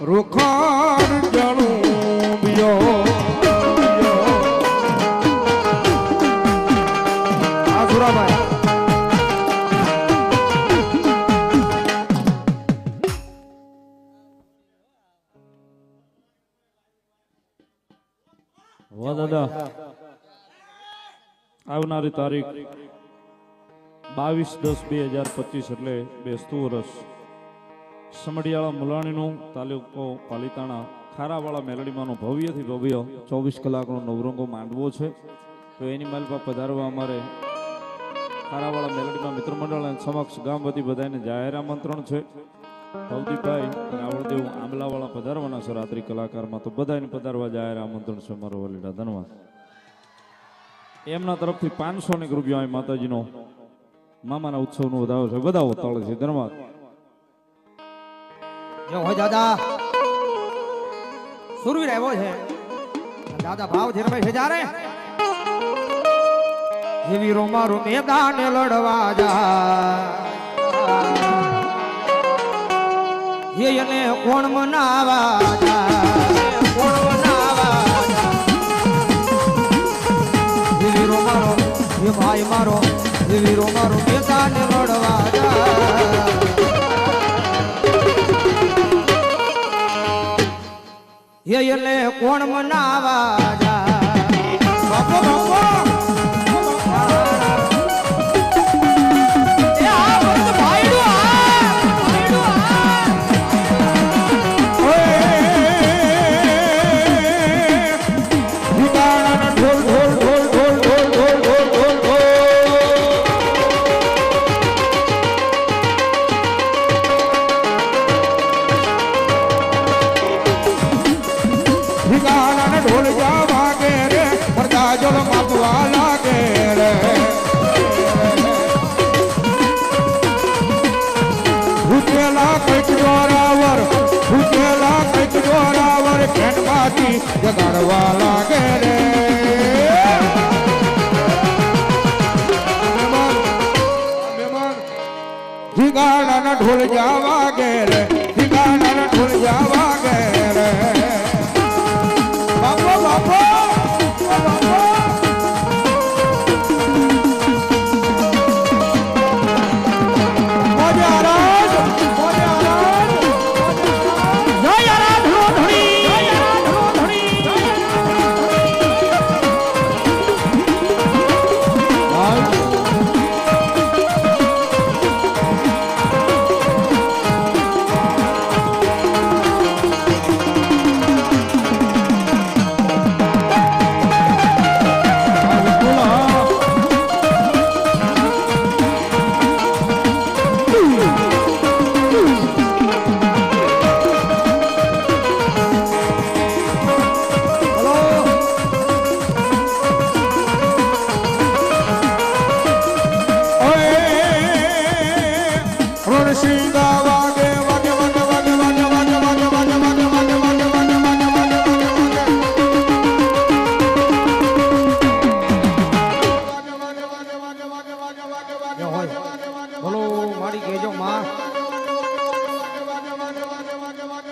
રૂખાણ જણું બ્યો આસુરાભાઈ વાહ દાદા આવનારી તારીખ 22/10/2025 એટલે બેસતું વર્ષ સમડિયાળા મુલાણીનું તાલુકો પાલિતાણા ખારાવાળા મેલડીમાંનો ભવ્યથી ભવ્ય 24 કલાકનો નવરંગો માંડવો છે. તો એની માલપા પધારવા અમારે ખારાવાળા મેલડીમાં મિત્ર મંડળ અને સમક્ષ ગામ વતી બધાને જાહેર આમંત્રણ છે. ભવદીપભાઈ રાવળદેવ આંબલાવાળા પધારવાના છે રાત્રિ કલાકારમાં, તો બધાને પધારવા જાહેર આમંત્રણ છે. મારો વલીડા ધન્યવાદ. એમના તરફથી 500 રૂપિયા અહીં માતાજીનો મામાના ઉત્સવનો વધાવો છે, વધાવો તળ છે. ધન્યવાદ. જો હોય દાદા સુરવીર આવ્યો છે દાદા ભાવ છે રમેશ જારે એવી રોમારો મેદાને લડવા જાય એને કોણ મનાવા જાય કોણ મનાવા એવી રોમારો એ ભાઈ મારો એવી રોમારો મેદાને લડવા જાય એને કોણ મનાવા જાય બાપો બાપો ઢોલ જા વાગે રે પડતા જળ માપવા લાગે રે ઉઠેલા કઈક જોરાવર ખેતમાંથી જગાડવા લાગે રે ઠીકાણાના ઢોલ જા વાગે રે ઠીકાણાના ઢોલ જા વાગે રે બાપો બાપો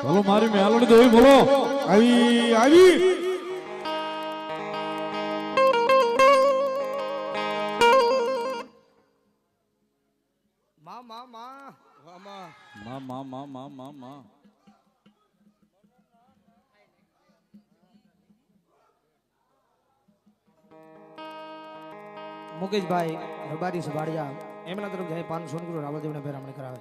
બોલો મારી મેલડી દોઈ બોલો આવી આવી માં માં માં માં માં માં માં માં માં મુકેશભાઈ રબારી સભાડિયા એમના તરફ જાય 500 રાવલદેવને ભેરામણી કરાવે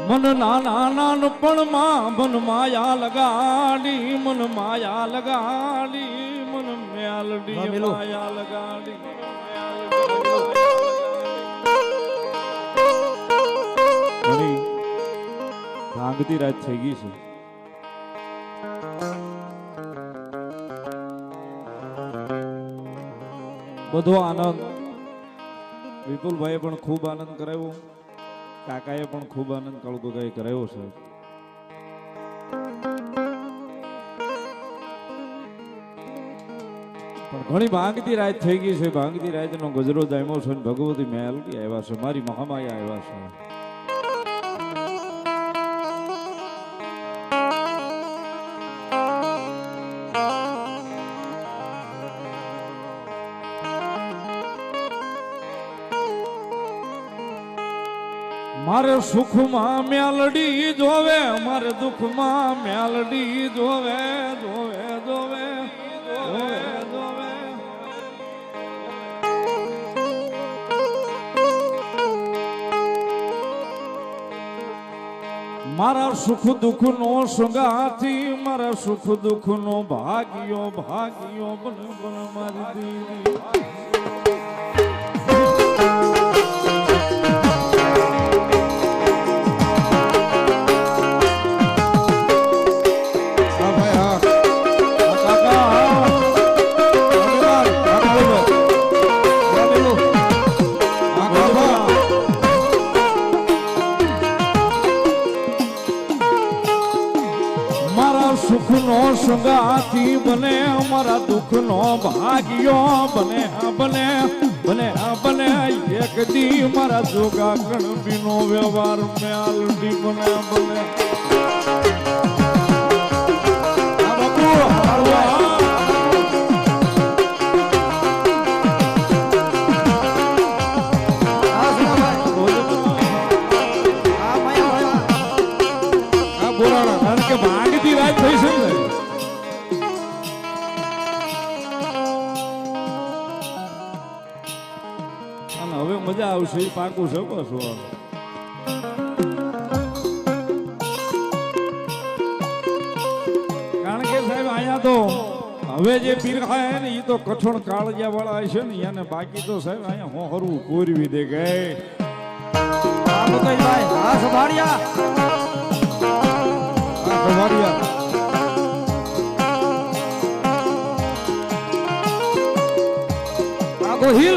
મન નાના નાનપણમાં મન માયા લગાડી મન માયા લગાડી મન મેલડી માયા લગાડી ભાંગતી રાત થઈ ગઈ છે. બધો આનંદ વિપુલભાઈએ પણ ખૂબ આનંદ કરાવ્યો, કાકાએ પણ ખૂબ આનંદ કાળુકાકાએ કરાવ્યો છે. ઘણી ભાંગતી રાત થઈ ગઈ છે. ભાંગતી રાતનો ગજરો જામ્યો છે. ભગવતી મેલડી આવ્યા છે. મારી મહામાયા આવ્યા છે. મારે સુખમાં મેલડી જોવે, મારે દુઃખમાં મેલડી જોવે, જોવે જોવે જોવે જોવે. મારા સુખ દુઃખ નો સંગાથી, મારા સુખ દુઃખ નો ભાગ્યો ભાગ્યો બન બન મારી દીદી. સુખનો સંગાથી બને, અમારા દુઃખનો ભાગ્યો બને બને બને બને. એક દી મારા જોગા કણબીનો વ્યવહાર મેલડી બને બને. કારણ કે ભાગતી રાત થઈ છે ને. અને હવે મજા આવશે એ પાકું છે. શું કારણ કે સાહેબ અહીંયા તો હવે જે પીર ખાય ને એ તો કઠણ કાળજા વાળા છે ને એને. બાકી તો સાહેબ અહીંયા હું હરવું કોરવી દે ગઈ. ગોહિલ